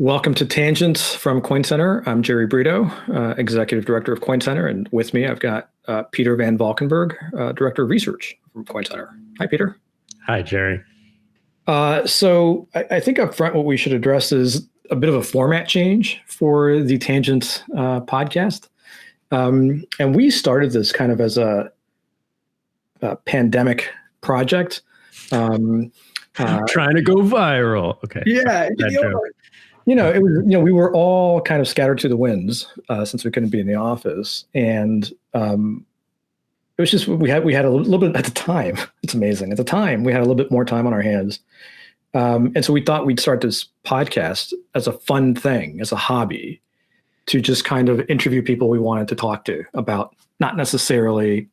Welcome to Tangents from CoinCenter. I'm Jerry Brito, Executive Director of CoinCenter, and with me I've got Peter Van Valkenburg, Director of Research from CoinCenter. Hi, Peter. Hi, Jerry. So I think up front what we should address is a bit of a format change for the Tangents podcast. And we started this kind of as a pandemic project. Trying to go viral. Okay. Yeah. It was, we were all kind of scattered to the winds since we couldn't be in the office. And it was just, we had a little bit at the time. It's amazing. At the time, we had a little bit more time on our hands. And so we thought we'd start this podcast as a fun thing, as a hobby, to just kind of interview people we wanted to talk to about not necessarily,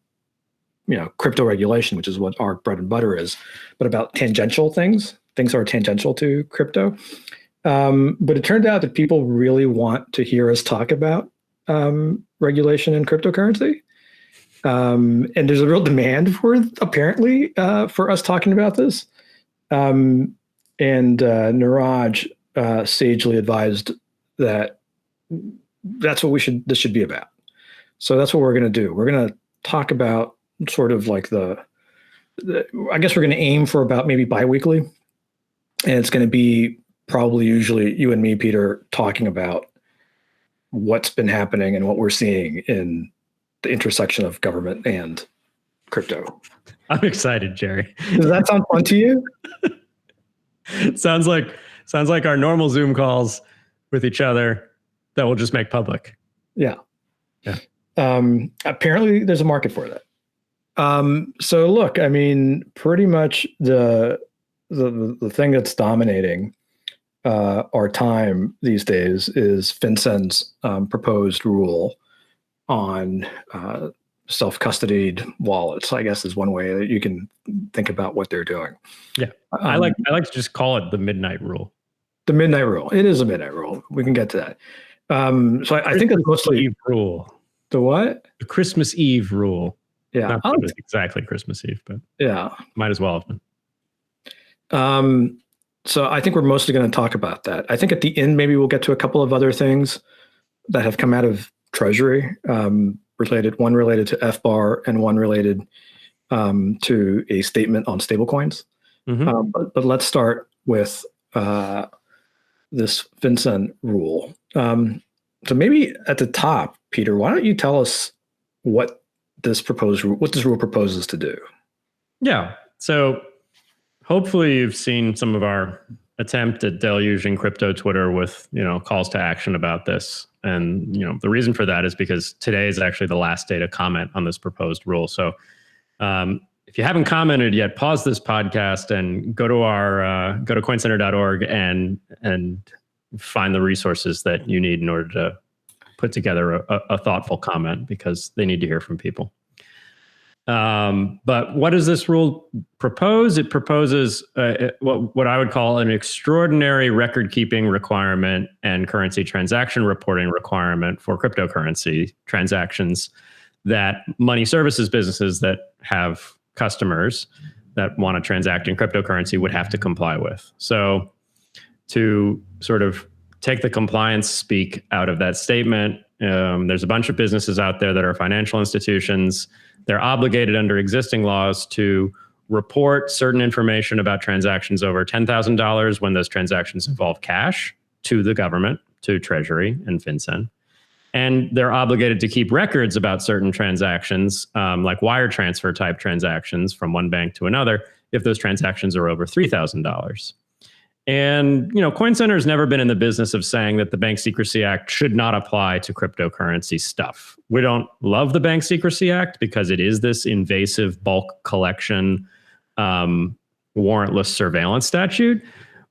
crypto regulation, which is what our bread and butter is, but about tangential things that are tangential to crypto. But it turned out that people really want to hear us talk about regulation in cryptocurrency. And there's a real demand for it, apparently, for us talking about this. And Niraj sagely advised that that's what this should be about. So that's what we're going to do. We're going to talk about sort of like I guess we're going to aim for about maybe biweekly. And it's going to be probably usually you and me, Peter, talking about what's been happening and what we're seeing in the intersection of government and crypto. I'm excited, Jerry. Does that sound fun to you? Sounds like our normal Zoom calls with each other that we'll just make public. Yeah. Apparently there's a market for that. So look, I mean, pretty much the thing that's dominating our time these days is FinCEN's proposed rule on self-custodied wallets, I guess, is one way that you can think about what they're doing. Yeah, I like to just call it the midnight rule. The midnight rule. It is a midnight rule. We can get to that. So I think it's mostly Eve rule. The what? The Christmas Eve rule. Yeah, not exactly Christmas Eve, but yeah, might as well have been. So I think we're mostly going to talk about that. I think at the end, maybe we'll get to a couple of other things that have come out of Treasury, one related to FBAR and one related to a statement on stablecoins. Mm-hmm. But let's start with this FinCEN rule. So maybe at the top, Peter, why don't you tell us what this rule proposes to do? Yeah. So hopefully you've seen some of our attempt at deluging crypto Twitter with, calls to action about this. And, the reason for that is because today is actually the last day to comment on this proposed rule. So if you haven't commented yet, pause this podcast and go to go to coincenter.org and find the resources that you need in order to put together a thoughtful comment, because they need to hear from people. But what does this rule propose? It proposes what I would call an extraordinary record-keeping requirement and currency transaction reporting requirement for cryptocurrency transactions that money services businesses that have customers that want to transact in cryptocurrency would have to comply with. So to sort of take the compliance speak out of that statement, there's a bunch of businesses out there that are financial institutions. They're obligated under existing laws to report certain information about transactions over $10,000 when those transactions involve cash to the government, to Treasury and FinCEN. And they're obligated to keep records about certain transactions, like wire transfer type transactions from one bank to another, if those transactions are over $3,000. And, CoinCenter has never been in the business of saying that the Bank Secrecy Act should not apply to cryptocurrency stuff. We don't love the Bank Secrecy Act because it is this invasive bulk collection, warrantless surveillance statute.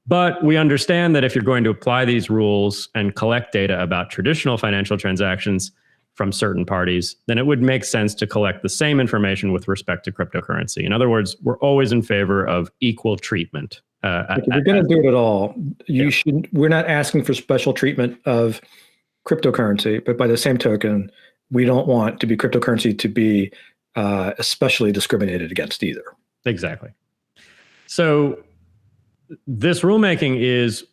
But we understand that if you're going to apply these rules and collect data about traditional financial transactions from certain parties, then it would make sense to collect the same information with respect to cryptocurrency. In other words, we're always in favor of equal treatment. If you're going to do it at all, we're not asking for special treatment of cryptocurrency, but by the same token, we don't want cryptocurrency to be especially discriminated against either. Exactly. So this rulemaking is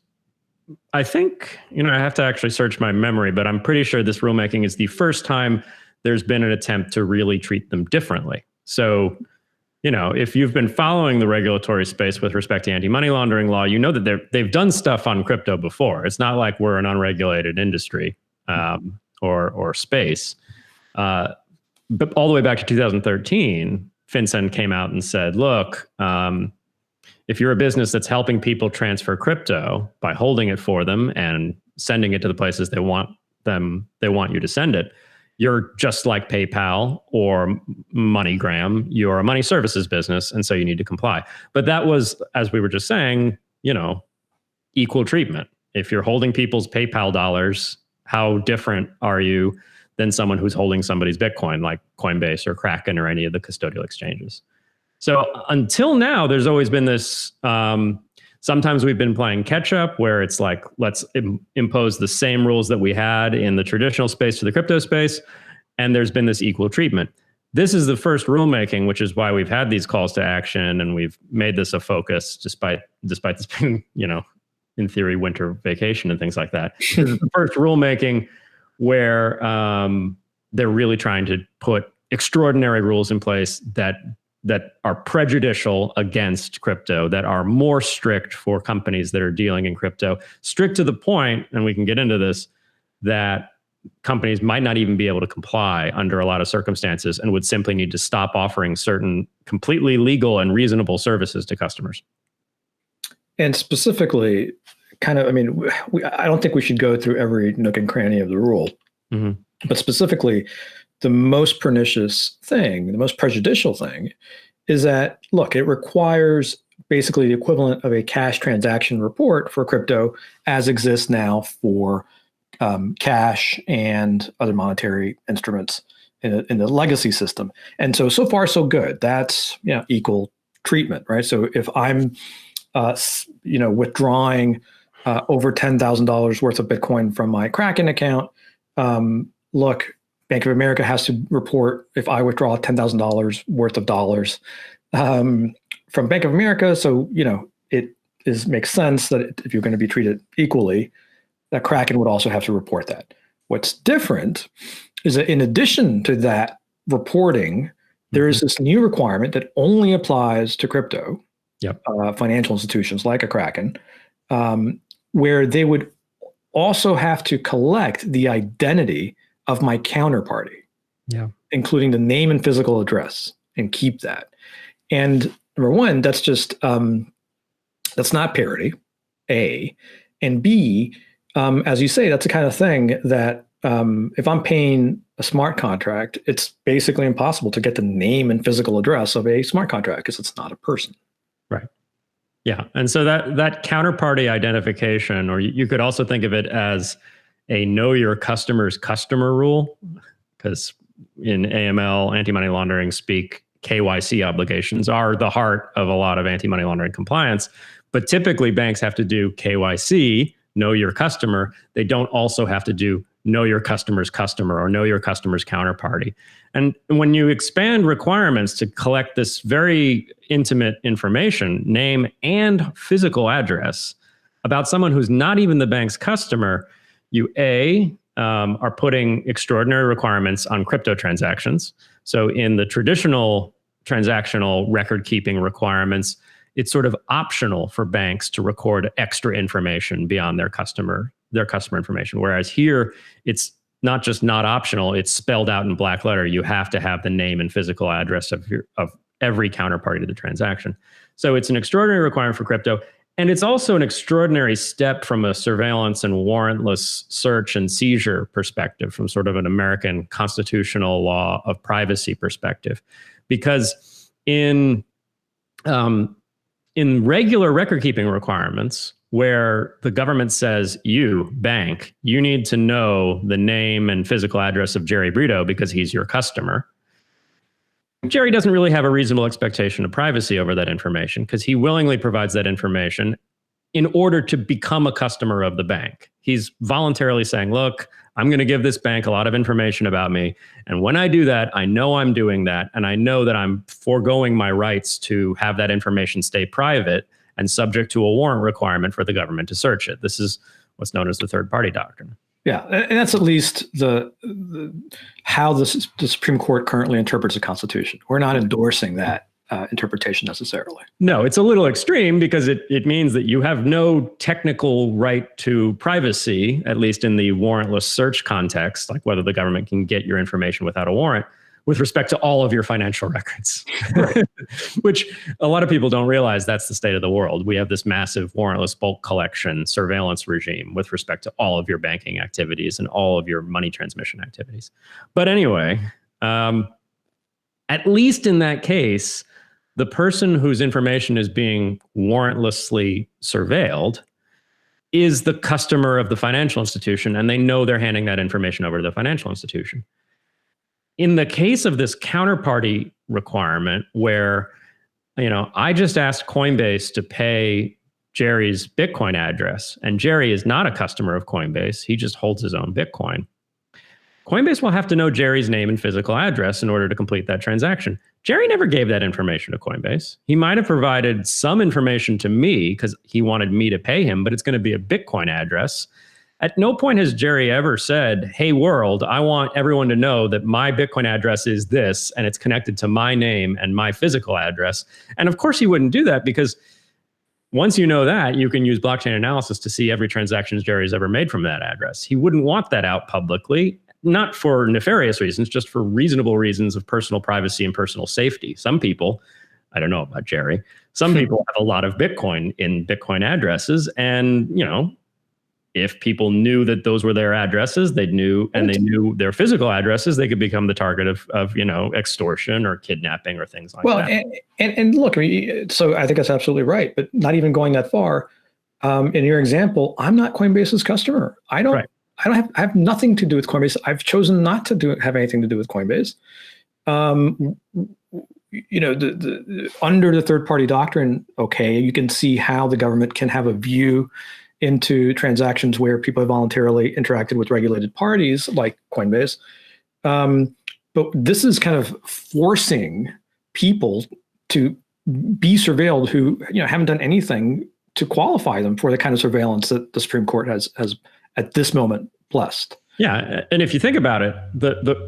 I think, I have to actually search my memory, but I'm pretty sure this rulemaking is the first time there's been an attempt to really treat them differently. So, if you've been following the regulatory space with respect to anti-money laundering law, you know that they've done stuff on crypto before. It's not like we're an unregulated industry or space. But all the way back to 2013, FinCEN came out and said, look, if you're a business that's helping people transfer crypto by holding it for them and sending it to the places they want you to send it, you're just like PayPal or MoneyGram. You're a money services business, and so you need to comply. But that was, as we were just saying, equal treatment. If you're holding people's PayPal dollars, how different are you than someone who's holding somebody's Bitcoin, like Coinbase or Kraken or any of the custodial exchanges? So until now, there's always been this, sometimes we've been playing catch up where it's like, let's impose the same rules that we had in the traditional space to the crypto space. And there's been this equal treatment. This is the first rulemaking, which is why we've had these calls to action and we've made this a focus despite this being, in theory, winter vacation and things like that. This is the first rulemaking where they're really trying to put extraordinary rules in place that are prejudicial against crypto, that are more strict for companies that are dealing in crypto, strict to the point, and we can get into this, that companies might not even be able to comply under a lot of circumstances and would simply need to stop offering certain completely legal and reasonable services to customers. And specifically, I don't think we should go through every nook and cranny of the rule, but specifically, the most pernicious thing, the most prejudicial thing is that, look, it requires basically the equivalent of a cash transaction report for crypto as exists now for cash and other monetary instruments in the legacy system. And so far, so good. That's equal treatment, right? So if I'm withdrawing over $10,000 worth of Bitcoin from my Kraken account, look, Bank of America has to report if I withdraw $10,000 worth of dollars from Bank of America. So, it makes sense that if you're going to be treated equally, that Kraken would also have to report that. What's different is that in addition to that reporting, there is this new requirement that only applies to crypto financial institutions like a Kraken, where they would also have to collect the identity of my counterparty, including the name and physical address, and keep that. And number one, that's just that's not parity, A, and B, as you say, that's the kind of thing that if I'm paying a smart contract, it's basically impossible to get the name and physical address of a smart contract because it's not a person. Right. Yeah, and so that counterparty identification, or you could also think of it as a know your customer's customer rule, because in AML, anti-money laundering speak, KYC obligations are the heart of a lot of anti-money laundering compliance. But typically banks have to do KYC, know your customer. They don't also have to do know your customer's customer or know your customer's counterparty. And when you expand requirements to collect this very intimate information, name and physical address about someone who's not even the bank's customer, you are putting extraordinary requirements on crypto transactions. So in the traditional transactional record keeping requirements, it's sort of optional for banks to record extra information beyond their customer information. Whereas here, it's not just not optional, it's spelled out in black letter. You have to have the name and physical address of every counterparty to the transaction. So it's an extraordinary requirement for crypto. And it's also an extraordinary step from a surveillance and warrantless search and seizure perspective, from sort of an American constitutional law of privacy perspective. Because in regular record-keeping requirements, where the government says, you, bank, you need to know the name and physical address of Jerry Brito because he's your customer, Jerry doesn't really have a reasonable expectation of privacy over that information because he willingly provides that information in order to become a customer of the bank. He's voluntarily saying, look, I'm going to give this bank a lot of information about me. And when I do that, I know I'm doing that. And I know that I'm foregoing my rights to have that information stay private and subject to a warrant requirement for the government to search it. This is what's known as the third party doctrine. Yeah, and that's at least how the Supreme Court currently interprets the Constitution. We're not endorsing that interpretation necessarily. No, it's a little extreme because it means that you have no technical right to privacy, at least in the warrantless search context, like whether the government can get your information without a warrant, with respect to all of your financial records, right. Which a lot of people don't realize that's the state of the world. We have this massive warrantless bulk collection surveillance regime with respect to all of your banking activities and all of your money transmission activities. But anyway, at least in that case, the person whose information is being warrantlessly surveilled is the customer of the financial institution, and they know they're handing that information over to the financial institution. In the case of this counterparty requirement where, I just asked Coinbase to pay Jerry's Bitcoin address, and Jerry is not a customer of Coinbase, he just holds his own Bitcoin. Coinbase will have to know Jerry's name and physical address in order to complete that transaction. Jerry never gave that information to Coinbase. He might have provided some information to me because he wanted me to pay him, but it's going to be a Bitcoin address. At no point has Jerry ever said, hey, world, I want everyone to know that my Bitcoin address is this, and it's connected to my name and my physical address. And of course, he wouldn't do that because once you know that, you can use blockchain analysis to see every transaction Jerry's ever made from that address. He wouldn't want that out publicly, not for nefarious reasons, just for reasonable reasons of personal privacy and personal safety. Some people, I don't know about Jerry, some people have a lot of Bitcoin in Bitcoin addresses, and, if people knew that those were their addresses, they knew their physical addresses, they could become the target of extortion or kidnapping or things like that. Well, and look, so I think that's absolutely right, but not even going that far. In your example, I'm not Coinbase's customer. I have nothing to do with Coinbase. I've chosen not to have anything to do with Coinbase. Under the third party doctrine, okay, you can see how the government can have a view into transactions where people have voluntarily interacted with regulated parties like Coinbase. But this is kind of forcing people to be surveilled who haven't done anything to qualify them for the kind of surveillance that the Supreme Court has at this moment blessed. Yeah, and if you think about it,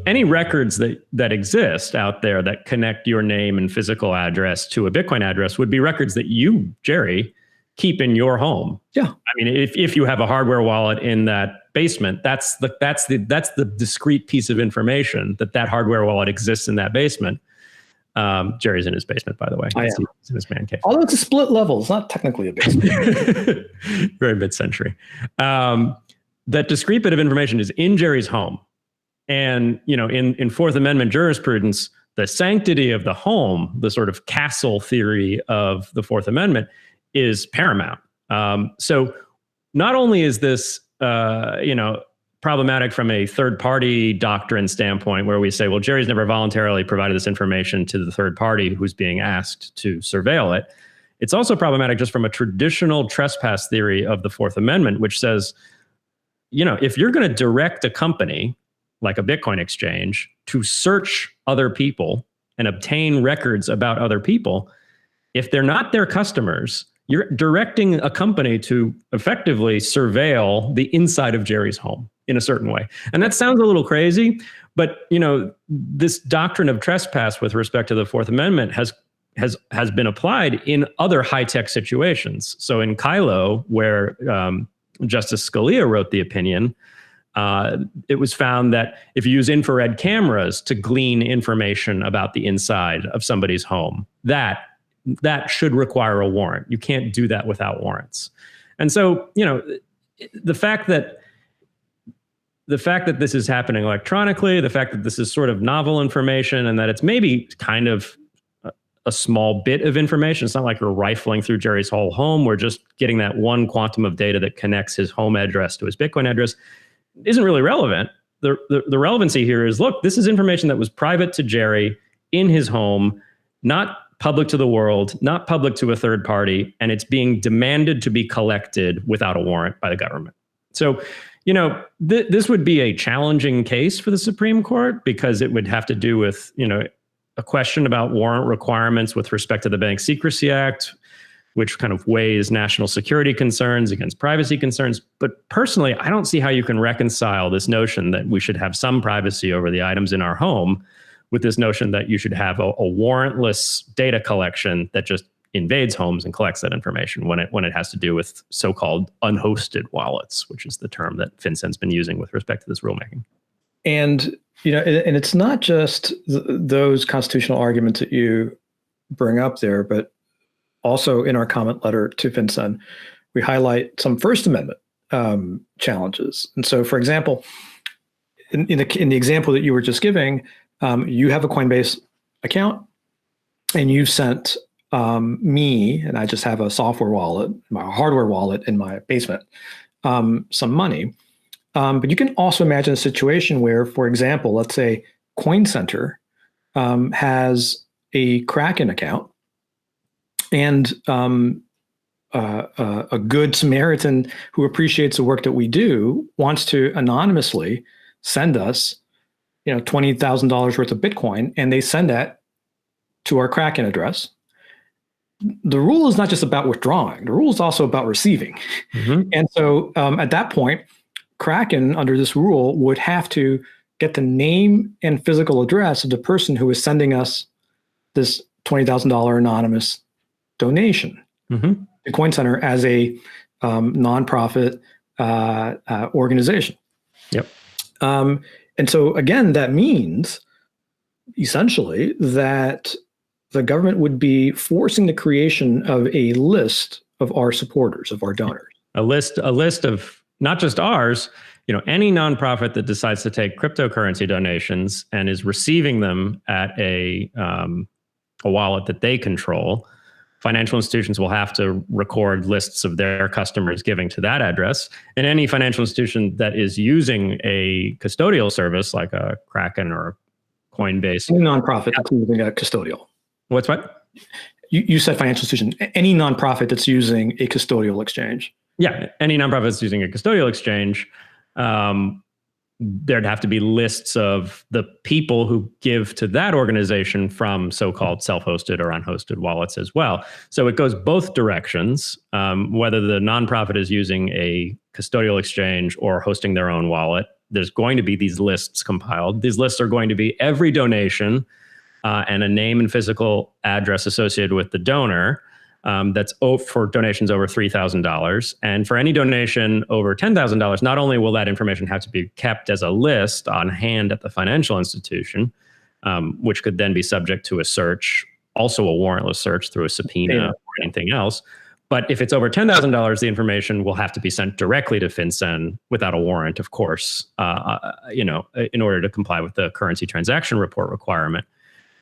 any records that exist out there that connect your name and physical address to a Bitcoin address would be records that you, Jerry, keep in your home. Yeah. I mean, if you have a hardware wallet in that basement, that's the discrete piece of information that hardware wallet exists in that basement. Jerry's in his basement, by the way. I am. He's in his man cave. Although it's a split level, it's not technically a basement. Very mid-century. That discrete bit of information is in Jerry's home. And, in Fourth Amendment jurisprudence, the sanctity of the home, the sort of castle theory of the Fourth Amendment, is paramount. So not only is this, problematic from a third party doctrine standpoint, where we say, well, Jerry's never voluntarily provided this information to the third party who's being asked to surveil it. It's also problematic just from a traditional trespass theory of the Fourth Amendment, which says, if you're going to direct a company like a Bitcoin exchange to search other people and obtain records about other people, if they're not their customers, you're directing a company to effectively surveil the inside of Jerry's home in a certain way. And that sounds a little crazy, but this doctrine of trespass with respect to the Fourth Amendment has been applied in other high-tech situations. So in Kylo, where Justice Scalia wrote the opinion, it was found that if you use infrared cameras to glean information about the inside of somebody's home, that should require a warrant. You can't do that without warrants. And so, the fact that this is happening electronically, the fact that this is sort of novel information, and that it's maybe kind of a small bit of information. It's not like we're rifling through Jerry's whole home. We're just getting that one quantum of data that connects his home address to his Bitcoin address. Isn't really relevant. The relevancy here is, look, this is information that was private to Jerry in his home, not public to the world, not public to a third party, and it's being demanded to be collected without a warrant by the government. So, this would be a challenging case for the Supreme Court because it would have to do with, a question about warrant requirements with respect to the Bank Secrecy Act, which kind of weighs national security concerns against privacy concerns. But personally, I don't see how you can reconcile this notion that we should have some privacy over the items in our home with this notion that you should have a warrantless data collection that just invades homes and collects that information when it has to do with so-called unhosted wallets, which is the term that FinCEN's been using with respect to this rulemaking. And and it's not just those constitutional arguments that you bring up there, but also in our comment letter to FinCEN, we highlight some First Amendment challenges. And so, for example, in the example that you were just giving, you have a Coinbase account, and you've sent me, and I just have a software wallet, my hardware wallet in my basement, some money. But you can also imagine a situation where, for example, let's say Coin Center has a Kraken account, and a good Samaritan who appreciates the work that we do wants to anonymously send us, $20,000 worth of Bitcoin, and they send that to our Kraken address. The rule is not just about withdrawing; the rule is also about receiving. Mm-hmm. And so, at that point, Kraken, under this rule, would have to get the name and physical address of the person who is sending us this $20,000 anonymous donation to Coin Center as a nonprofit organization. Yep. And so, again, that means essentially that the government would be forcing the creation of a list of our supporters, of our donors. A list of not just ours, any nonprofit that decides to take cryptocurrency donations and is receiving them at a wallet that they control. Financial institutions will have to record lists of their customers giving to that address. And any financial institution that is using a custodial service like a Kraken or Coinbase. Any nonprofit that's using a custodial. What's what? You said financial institution. Any nonprofit that's using a custodial exchange. Yeah, any nonprofit that's using a custodial exchange, there'd have to be lists of the people who give to that organization from so-called self-hosted or unhosted wallets as well. So it goes both directions, whether the nonprofit is using a custodial exchange or hosting their own wallet. There's going to be these lists compiled. These lists are going to be every donation and a name and physical address associated with the donor. That's for donations over $3,000. And for any donation over $10,000, not only will that information have to be kept as a list on hand at the financial institution, which could then be subject to a search, also a warrantless search through a subpoena or anything else. But if it's over $10,000, the information will have to be sent directly to FinCEN without a warrant, of course, in order to comply with the currency transaction report requirement.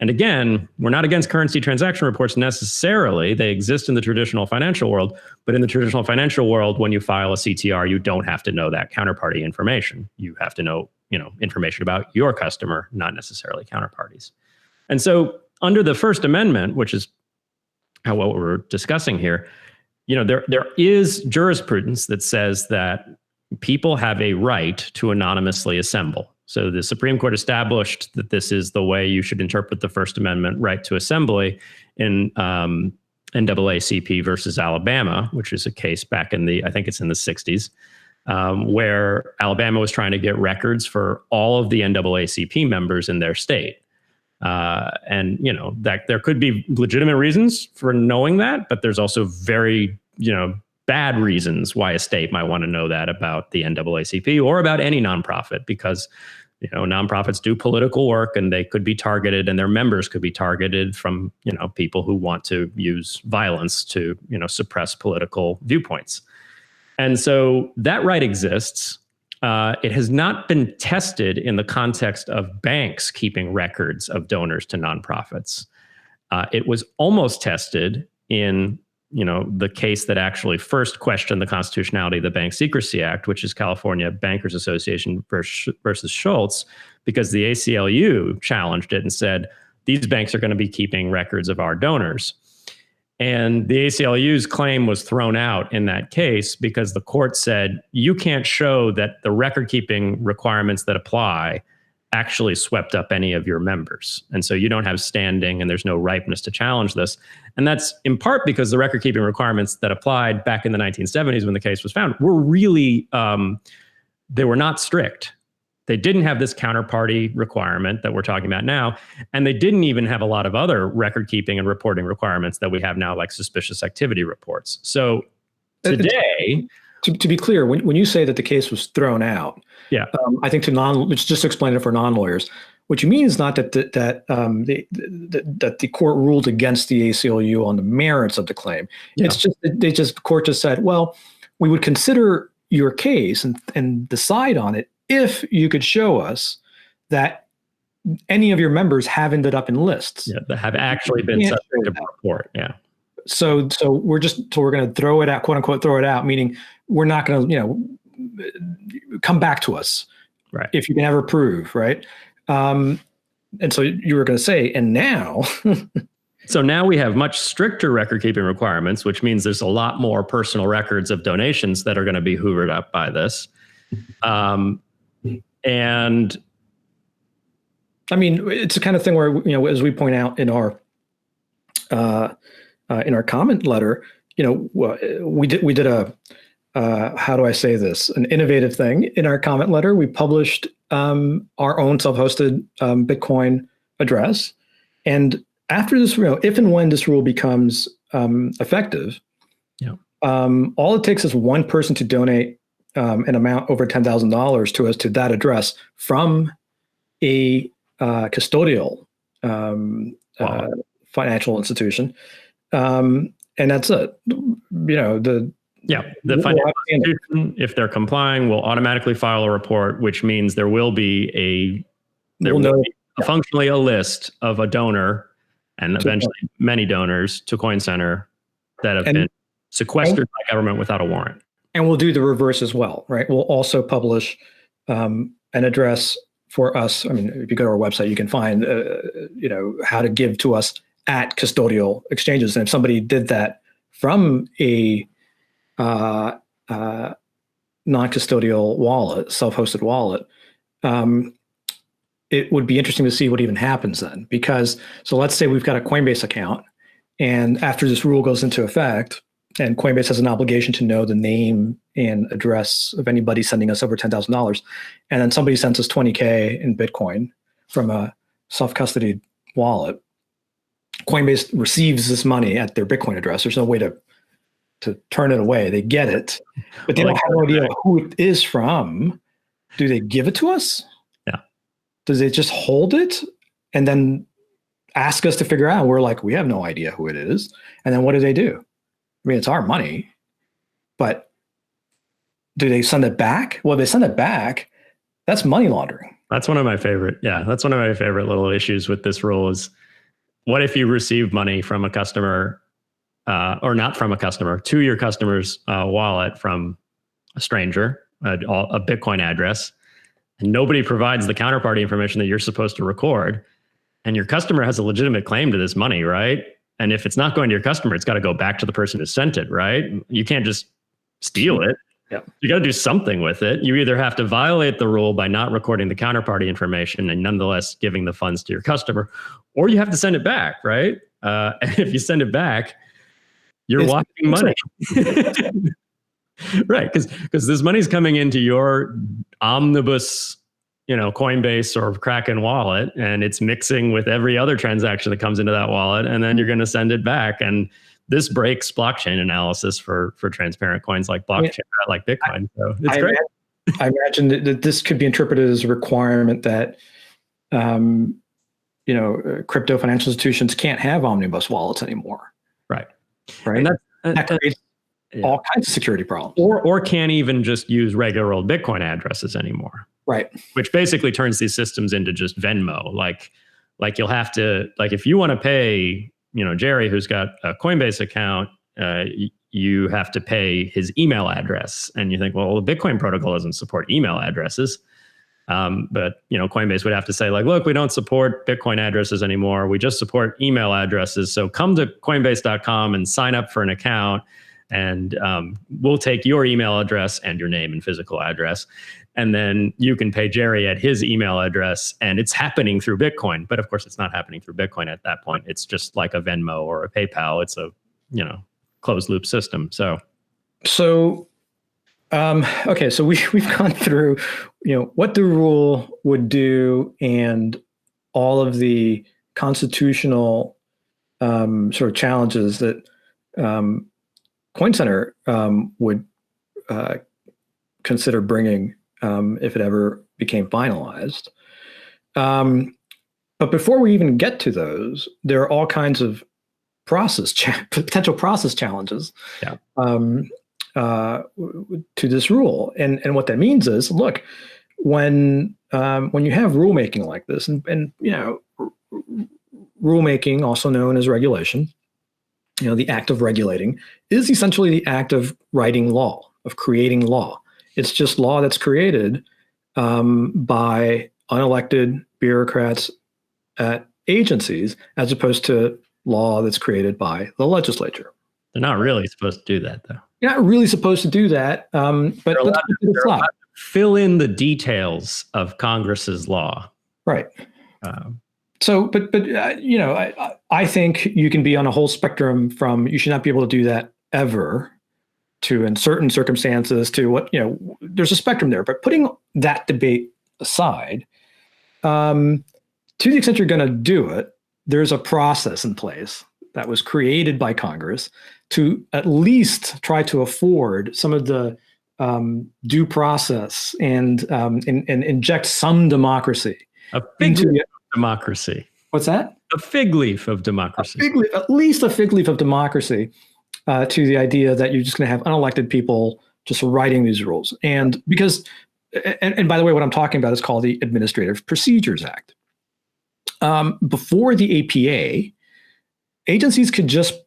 And again, we're not against currency transaction reports necessarily. They exist in the traditional financial world, but in the traditional financial world, when you file a CTR, you don't have to know that counterparty information. You have to know, information about your customer, not necessarily counterparties. And so under the First Amendment, which is what we're discussing here, there is jurisprudence that says that people have a right to anonymously assemble. So the Supreme Court established that this is the way you should interpret the First Amendment right to assembly in NAACP versus Alabama, which is a case back in I think it's in the 60s, where Alabama was trying to get records for all of the NAACP members in their state. And, that there could be legitimate reasons for knowing that, but there's also very, bad reasons why a state might want to know that about the NAACP or about any nonprofit, because nonprofits do political work and they could be targeted, and their members could be targeted from people who want to use violence to suppress political viewpoints. And so that right exists. It has not been tested in the context of banks keeping records of donors to nonprofits. It was almost tested in the case that actually first questioned the constitutionality of the Bank Secrecy Act, which is California Bankers Association versus Schultz, because the ACLU challenged it and said, these banks are going to be keeping records of our donors. And the ACLU's claim was thrown out in that case because the court said, you can't show that the record-keeping requirements that apply actually swept up any of your members. And so you don't have standing and there's no ripeness to challenge this. And that's in part because the record keeping requirements that applied back in the 1970s when the case was found were really, they were not strict. They didn't have this counterparty requirement that we're talking about now. And they didn't even have a lot of other record keeping and reporting requirements that we have now, like suspicious activity reports. So today, to be clear, when you say that the case was thrown out, yeah, I think it's just to explain it for non-lawyers. What you mean is not that the court ruled against the ACLU on the merits of the claim. Yeah. It's just the court just said, well, we would consider your case and decide on it if you could show us that any of your members have ended up in lists. Yeah, that have actually been subject to report. Yeah. So we're going to throw it out, quote unquote, throw it out, meaning we're not going to, come back to us, right? If you can ever prove, right? And so you were going to say, and now, so now we have much stricter record keeping requirements, which means there's a lot more personal records of donations that are going to be hoovered up by this. And I mean, it's the kind of thing where, as we point out in our comment letter, we did a, how do I say this? An innovative thing in our comment letter. We published our own self-hosted Bitcoin address. And after this, if and when this rule becomes effective, yeah, all it takes is one person to donate an amount over $10,000 to us to that address from a custodial financial institution. And that's it. The financial institution, if they're complying, will automatically file a report, which means there will be functionally a list of a donor and eventually many donors to Coin Center that have been sequestered by government without a warrant. And we'll do the reverse as well, right? We'll also publish an address for us. I mean, if you go to our website, you can find, how to give to us at custodial exchanges. And if somebody did that from a non-custodial wallet, self-hosted wallet, it would be interesting to see what even happens then. Because, so let's say we've got a Coinbase account, and after this rule goes into effect, and Coinbase has an obligation to know the name and address of anybody sending us over $10,000. And then somebody sends us 20K in Bitcoin from a self-custodied wallet. Coinbase receives this money at their Bitcoin address. There's no way to turn it away. They get it, but they don't have no idea who it is from. Do they give it to us? Yeah. Does they just hold it and then ask us to figure out? We're like, we have no idea who it is. And then what do? I mean, it's our money, but do they send it back? Well, if they send it back, that's money laundering. That's one of my favorite. Yeah, that's one of my favorite little issues with this rule is, what if you receive money from a customer, or not from a customer, to your customer's wallet from a stranger, a Bitcoin address, and nobody provides the counterparty information that you're supposed to record, and your customer has a legitimate claim to this money, right? And if it's not going to your customer, it's got to go back to the person who sent it, right? You can't just steal it. Yeah. You got to do something with it. You either have to violate the rule by not recording the counterparty information and nonetheless giving the funds to your customer, or you have to send it back, right? And if you send it back, you're washing money. Right, because this money's coming into your omnibus, Coinbase or Kraken wallet, and it's mixing with every other transaction that comes into that wallet, and then you're going to send it back. And this breaks blockchain analysis for transparent coins like blockchain, like Bitcoin. So it's great. I imagine that this could be interpreted as a requirement that, crypto financial institutions can't have omnibus wallets anymore. Right. And that creates all kinds of security problems. Or can't even just use regular old Bitcoin addresses anymore. Right. Which basically turns these systems into just Venmo. Like you'll have to, if you want to pay, Jerry, who's got a Coinbase account, you have to pay his email address. And you think, well, the Bitcoin protocol doesn't support email addresses. But Coinbase would have to say, look, we don't support Bitcoin addresses anymore. We just support email addresses. So come to Coinbase.com and sign up for an account, and we'll take your email address and your name and physical address. and then you can pay Jerry at his email address, and it's happening through Bitcoin. But of course, it's not happening through Bitcoin at that point. It's just like a Venmo or a PayPal. It's a, closed loop system. Okay, so we've gone through, what the rule would do and all of the constitutional sort of challenges that Coin Center would consider bringing if it ever became finalized. But before we even get to those, there are all kinds of potential process challenges. Yeah. To this rule, and what that means is, look, when you have rulemaking like this, and rulemaking, also known as regulation, the act of regulating, is essentially the act of writing law, of creating law. It's just law that's created by unelected bureaucrats at agencies, as opposed to law that's created by the legislature. They're not really supposed to do that, though. You're not really supposed to do that, but they're allowed to fill in the details of Congress's law. Right. I think you can be on a whole spectrum from you should not be able to do that ever to, in certain circumstances, to what, there's a spectrum there. But putting that debate aside, to the extent you're going to do it, there's a process in place that was created by Congress to at least try to afford some of the due process and inject some democracy. A fig leaf of democracy. What's that? A fig leaf of democracy. At least a fig leaf of democracy to the idea that you're just going to have unelected people just writing these rules. And because, and by the way, what I'm talking about is called the Administrative Procedures Act. Before the APA, agencies could just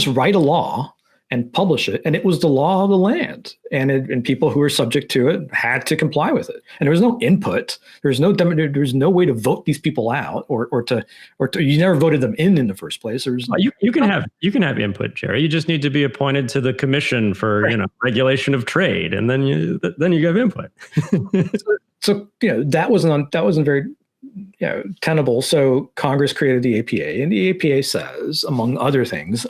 write a law and publish it, and it was the law of the land, and people who were subject to it had to comply with it. And there was no input. There's no way to vote these people out, or to you never voted them in the first place. You can have input, Jerry. You just need to be appointed to the Commission for regulation of trade, and then you have input. So that wasn't very tenable. So Congress created the APA, and the APA says, among other things,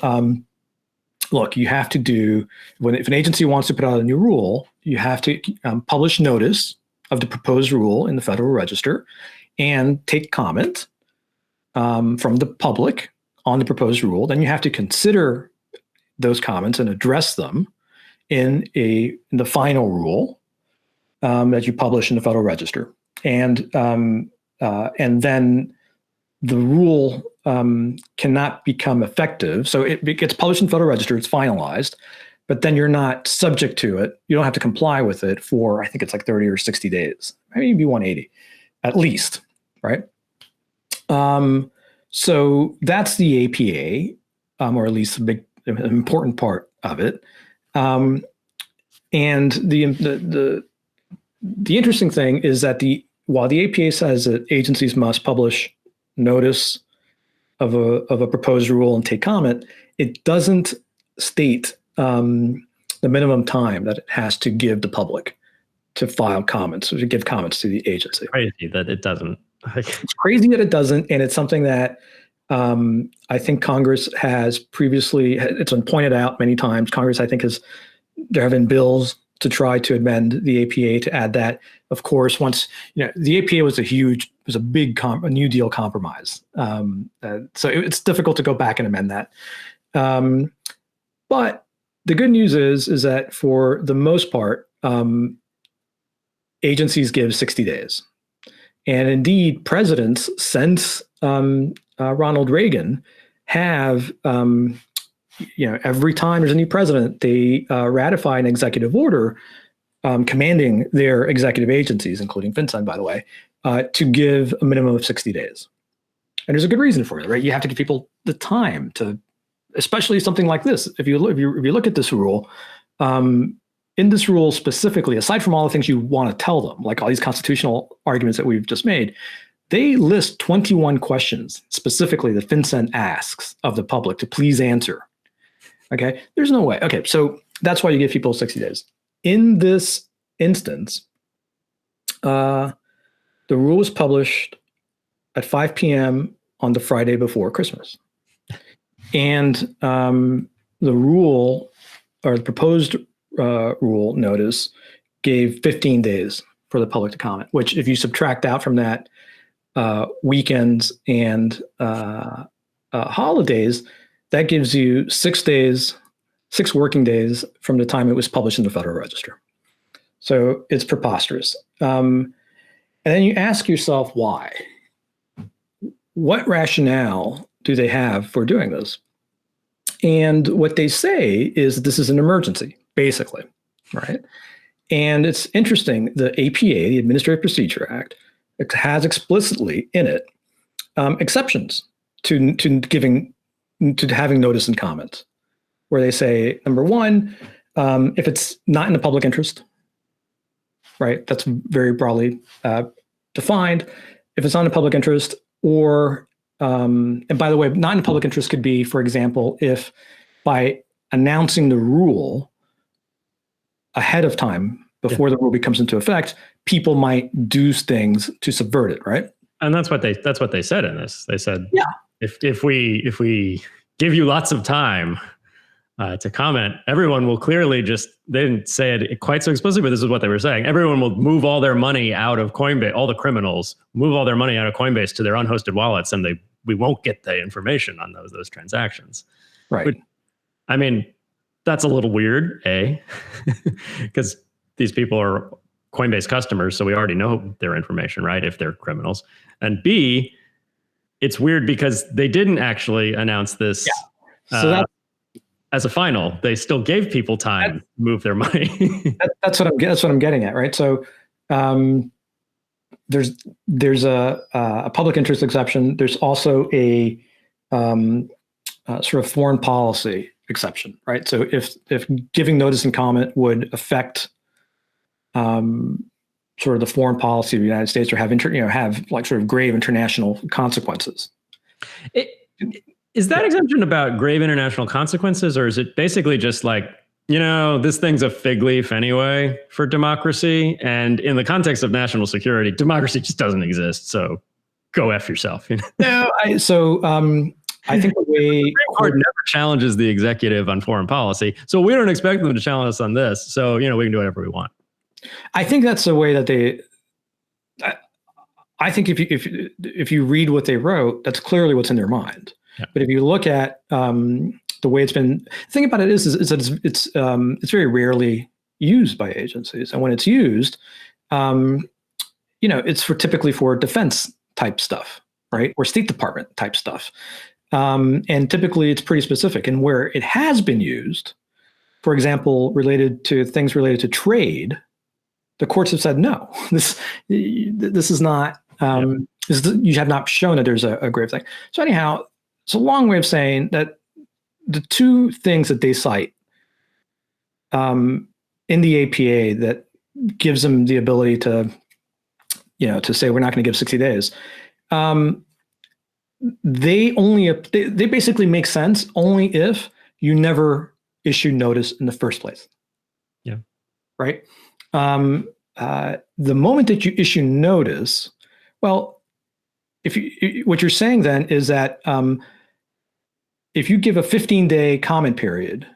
look, you have to do, if an agency wants to put out a new rule, you have to publish notice of the proposed rule in the Federal Register and take comment from the public on the proposed rule. Then you have to consider those comments and address them in the final rule that you publish in the Federal Register. And then the rule cannot become effective. So it gets published in the Federal Register, it's finalized, but then you're not subject to it. You don't have to comply with it for, I think it's like 30 or 60 days, maybe 180 at least, right? So that's the APA, or at least an important part of it. And the interesting thing is that while the APA says that agencies must publish notice of a proposed rule and take comment, it doesn't state the minimum time that it has to give the public to file comments or to give comments to the agency. Crazy that it doesn't. It's crazy that it doesn't, and it's something that I think Congress has previously, it's been pointed out many times. Congress, I think, there have been bills to try to amend the APA to add that. Of course, once the APA was a big New Deal compromise, so it's difficult to go back and amend that. But the good news is that for the most part, agencies give 60 days, and indeed, presidents since Ronald Reagan have. Every time there's a new president, they ratify an executive order commanding their executive agencies, including FinCEN, by the way, to give a minimum of 60 days. And there's a good reason for it, right? You have to give people the time to, especially something like this. If you look at this rule, in this rule specifically, aside from all the things you want to tell them, like all these constitutional arguments that we've just made, they list 21 questions specifically that FinCEN asks of the public to please answer. Okay, there's no way. Okay, so that's why you give people 60 days. In this instance, the rule was published at 5 p.m. on the Friday before Christmas. And the rule, or the proposed rule notice, gave 15 days for the public to comment, which if you subtract out from that weekends and holidays, that gives you 6 days, 6 working days from the time it was published in the Federal Register. So it's preposterous. And then you ask yourself why. What rationale do they have for doing this? And what they say is this is an emergency, basically, right? And it's interesting, the APA, the Administrative Procedure Act, has explicitly in it exceptions to having notice and comment, where they say, number one, if it's not in the public interest, right? That's very broadly defined. If it's not in the public interest, or and by the way, not in the public interest could be, for example, if by announcing the rule ahead of time before the rule becomes into effect, people might do things to subvert it, right? And that's what they said in this. They said, yeah, if we give you lots of time to comment, everyone will clearly just, they didn't say it quite so explicitly, but this is what they were saying. Everyone will move all their money out of Coinbase, all the criminals move all their money out of Coinbase to their unhosted wallets, and we won't get the information on those transactions. Right. But, I mean, that's a little weird, because these people are Coinbase customers, so we already know their information, right? If they're criminals. And B, it's weird because they didn't actually announce this as a final. They still gave people time to move their money. That's what I'm getting at, right? So there's a public interest exception. There's also a sort of foreign policy exception, right? So if giving notice and comment would affect sort of the foreign policy of the United States, or have like sort of grave international consequences. Is that exemption about grave international consequences, or is it basically just like, this thing's a fig leaf anyway for democracy, and in the context of national security, democracy just doesn't exist, so go F yourself. No, I think the way Supreme Court never challenges the executive on foreign policy, so we don't expect them to challenge us on this. So we can do whatever we want. I think that's the way that they. I think if you read what they wrote, that's clearly what's in their mind. Yeah. But if you look at the way it's been, the thing about it is that it's very rarely used by agencies, and when it's used, it's typically for defense type stuff, right, or State Department type stuff, and typically it's pretty specific. And where it has been used, for example, related to things related to trade, the courts have said no. This is not. You have not shown that there's a grave thing. So anyhow, it's a long way of saying that the two things that they cite in the APA that gives them the ability to, to say we're not going to give 60 days, they basically make sense only if you never issue notice in the first place. Yeah. Right. The moment that you issue notice, well, what you're saying then is that if you give a 15-day comment period,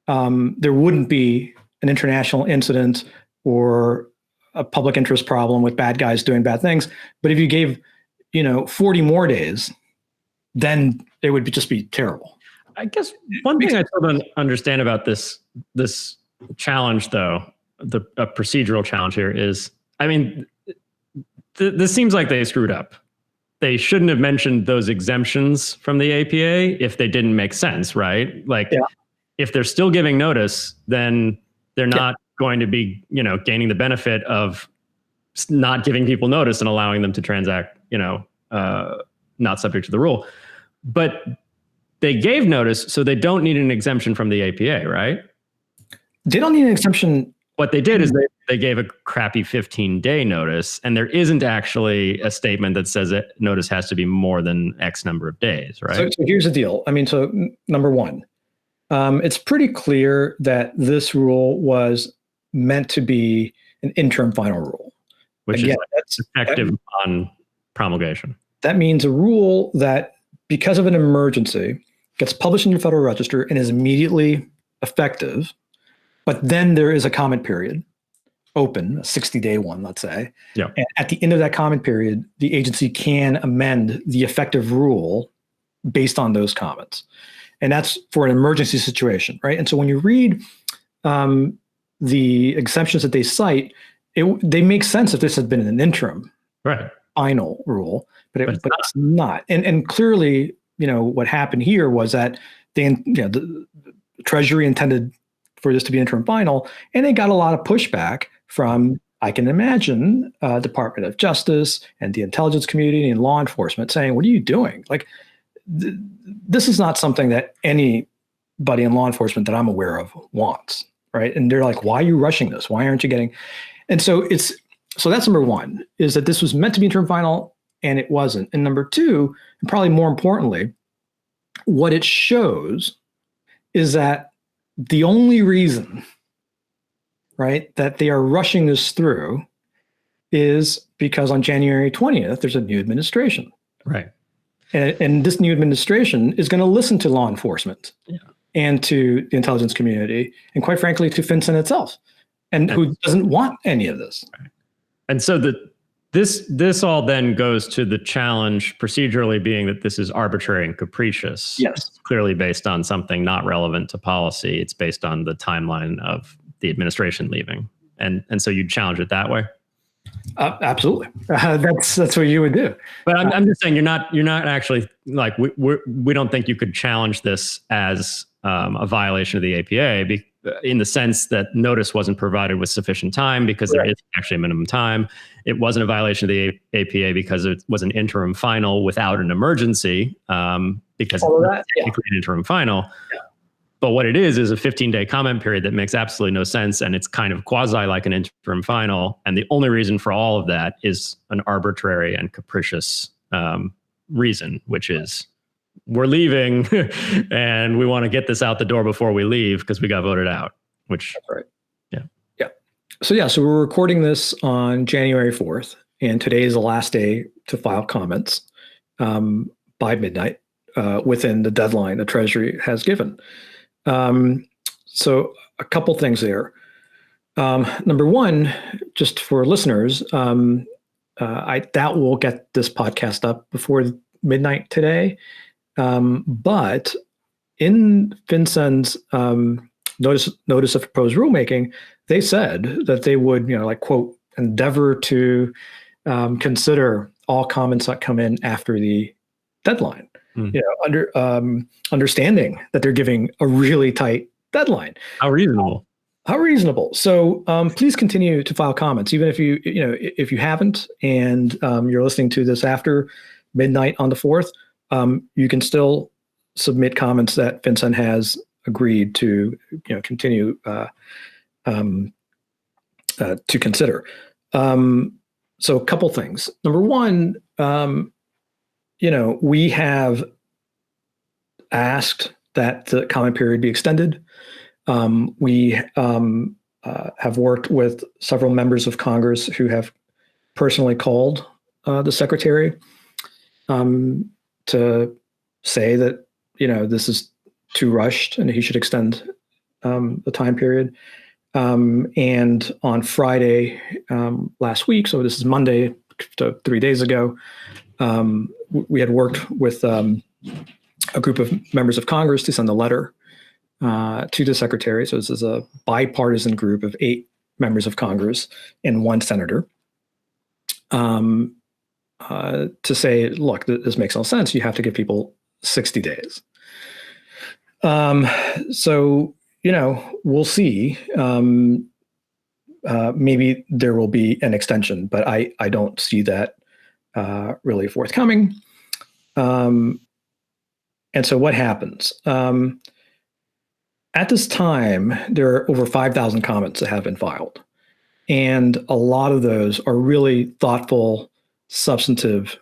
there wouldn't be an international incident or a public interest problem with bad guys doing bad things. But if you gave, 40 more days, then it would just be terrible. I guess one thing I still don't understand about this challenge, though, a procedural challenge here is, this seems like they screwed up. They shouldn't have mentioned those exemptions from the APA if they didn't make sense, right? Like, if they're still giving notice, then they're not going to be, gaining the benefit of not giving people notice and allowing them to transact, not subject to the rule. But they gave notice, so they don't need an exemption from the APA, right? They don't need an exemption. What they did is they gave a crappy 15-day notice, and there isn't actually a statement that says that notice has to be more than X number of days, right? So here's the deal. So number one, it's pretty clear that this rule was meant to be an interim final rule. which Again, is effective on promulgation. That means a rule that, because of an emergency, gets published in the Federal Register and is immediately effective, but then there is a comment period open, a 60-day one, let's say. Yeah. And at the end of that comment period, the agency can amend the effective rule based on those comments. And that's for an emergency situation, right? And so when you read the exemptions that they cite, they make sense if this had been an interim final rule, but it's not. And clearly, what happened here was that the Treasury intended for this to be interim final, and they got a lot of pushback from, I can imagine, Department of Justice and the intelligence community and law enforcement saying, "What are you doing? Like, this is not something that anybody in law enforcement that I'm aware of wants." Right. And they're like, "Why are you rushing this? Why aren't you getting?" And so that's number one, is that this was meant to be interim final and it wasn't. And number two, and probably more importantly, what it shows is that the only reason, right, that they are rushing this through is because on January 20th, there's a new administration. Right. And this new administration is going to listen to law enforcement and to the intelligence community, and quite frankly, to FinCEN itself, and who doesn't want any of this. Right. And so this all then goes to the challenge procedurally being that this is arbitrary and capricious. Yes. It's clearly based on something not relevant to policy. It's based on the timeline of the administration leaving. And so you'd challenge it that way? Absolutely. That's what you would do. But I'm just saying you're not actually, like, we don't think you could challenge this as a violation of the APA in the sense that notice wasn't provided with sufficient time, because there is actually a minimum time. It wasn't a violation of the APA because it was an interim final without an emergency, because it's technically an interim final. Yeah. But what it is a 15-day comment period that makes absolutely no sense, and it's kind of quasi like an interim final. And the only reason for all of that is an arbitrary and capricious reason, which is we're leaving and we want to get this out the door before we leave because we got voted out. Which, that's right. Yeah. So we're recording this on January 4th, and today is the last day to file comments by midnight within the deadline the Treasury has given. So a couple things there. Number one, just for listeners, I doubt we'll get this podcast up before midnight today. But in FinCEN's notice of proposed rulemaking, they said that they would, quote, endeavor to consider all comments that come in after the deadline. Understanding that they're giving a really tight deadline. How reasonable. How reasonable. So please continue to file comments, even if if you haven't, and you're listening to this after midnight on the 4th, you can still submit comments that FinCEN has agreed to continue to consider. So a couple things. Number one, we have asked that the comment period be extended. We have worked with several members of Congress who have personally called the secretary to say that this is too rushed and he should extend the time period. And on Friday last week, so this is Monday, 3 days ago, we had worked with a group of members of Congress to send a letter to the secretary. So this is a bipartisan group of 8 members of Congress and 1 senator to say, look, this makes no sense. You have to give people 60 days. So, we'll see. Maybe there will be an extension, but I don't see that really forthcoming. And so what happens? At this time, there are over 5,000 comments that have been filed. And a lot of those are really thoughtful, substantive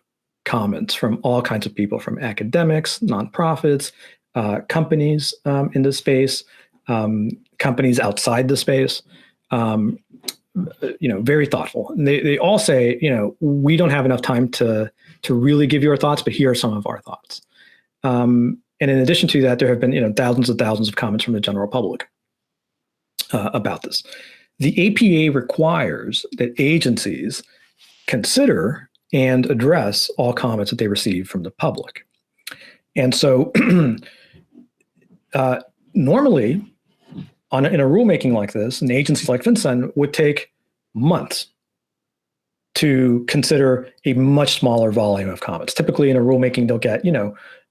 comments from all kinds of people, from academics, nonprofits, companies in this space, companies outside the space, very thoughtful. And they all say, we don't have enough time to really give you our thoughts, but here are some of our thoughts. And in addition to that, there have been, thousands and thousands of comments from the general public about this. The APA requires that agencies consider and address all comments that they receive from the public. And so normally in a rulemaking like this, an agency like FinCEN would take months to consider a much smaller volume of comments. Typically in a rulemaking, they'll get,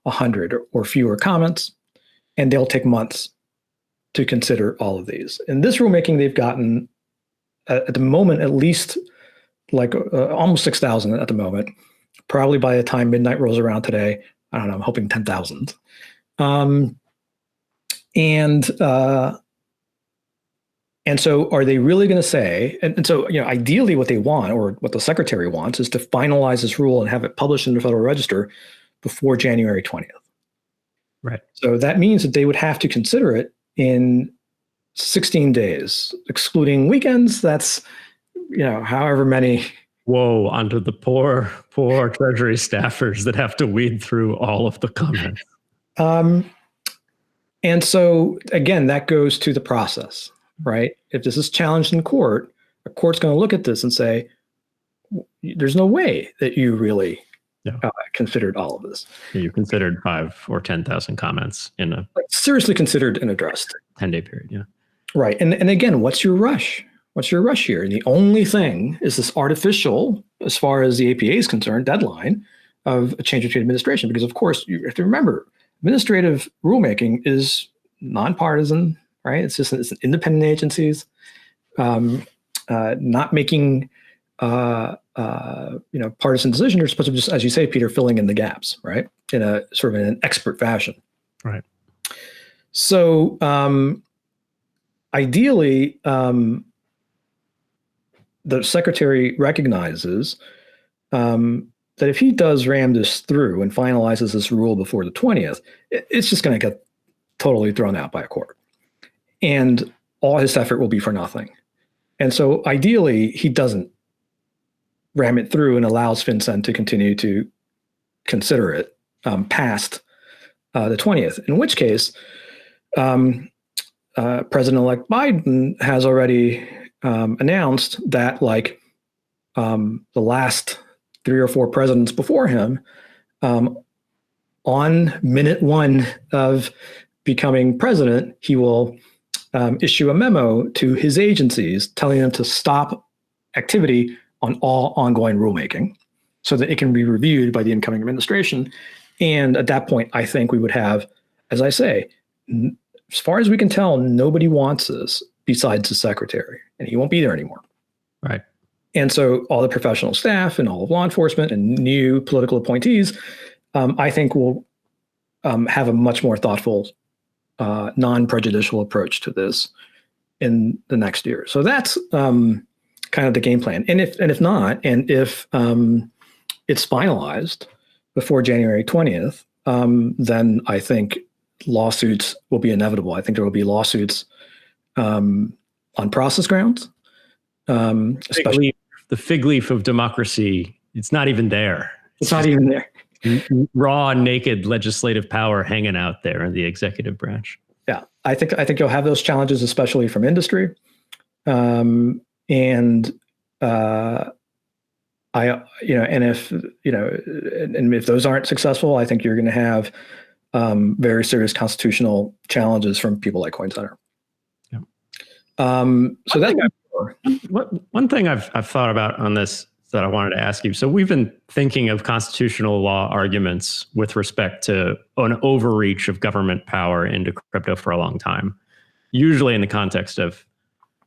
100 or fewer comments, and they'll take months to consider all of these. In this rulemaking, they've gotten, at the moment, at least almost 6,000 at the moment. Probably by the time midnight rolls around today, I don't know, I'm hoping 10,000. And so are they really going to say, and so, ideally what they want, or what the secretary wants, is to finalize this rule and have it published in the Federal Register before January 20th. Right. So that means that they would have to consider it in 16 days, excluding weekends. That's, however many. Whoa, onto the poor Treasury staffers that have to weed through all of the comments. And so, again, that goes to the process, right? If this is challenged in court, a court's going to look at this and say, there's no way that you really considered all of this. Yeah, you considered 5 or 10,000 comments in a seriously considered and addressed 10-day period. Yeah. Right. And again, what's your rush? What's your rush here? And the only thing is this artificial, as far as the APA is concerned, deadline of a change between administration. Because, of course, you have to remember, administrative rulemaking is nonpartisan, right? It's an independent agencies, not making partisan decisions. You're supposed to just, as you say, Peter, filling in the gaps, right? In a sort of in an expert fashion. Right. So ideally, the secretary recognizes that if he does ram this through and finalizes this rule before the 20th, it's just going to get totally thrown out by a court. And all his effort will be for nothing. And so ideally, he doesn't ram it through and allows FinCEN to continue to consider it past the 20th, in which case President-elect Biden has already announced that the last 3 or 4 presidents before him, on minute 1 of becoming president, he will issue a memo to his agencies telling them to stop activity on all ongoing rulemaking so that it can be reviewed by the incoming administration. And at that point, I think we would have, as I say, as far as we can tell, nobody wants this besides the secretary, and he won't be there anymore. Right. And so all the professional staff and all of law enforcement and new political appointees, I think will have a much more thoughtful, non-prejudicial approach to this in the next year. So that's kind of the game plan. And if not, and if it's finalized before January 20th, then I think lawsuits will be inevitable. I think there will be lawsuits on process grounds. Especially the fig leaf of democracy. It's not even there. It's not even there. Raw, naked legislative power hanging out there in the executive branch. Yeah, I think you'll have those challenges, especially from industry, and if those aren't successful, I think you're going to have very serious constitutional challenges from people like CoinCenter. Yeah. So one thing I've thought about on this that I wanted to ask you. So we've been thinking of constitutional law arguments with respect to an overreach of government power into crypto for a long time, usually in the context of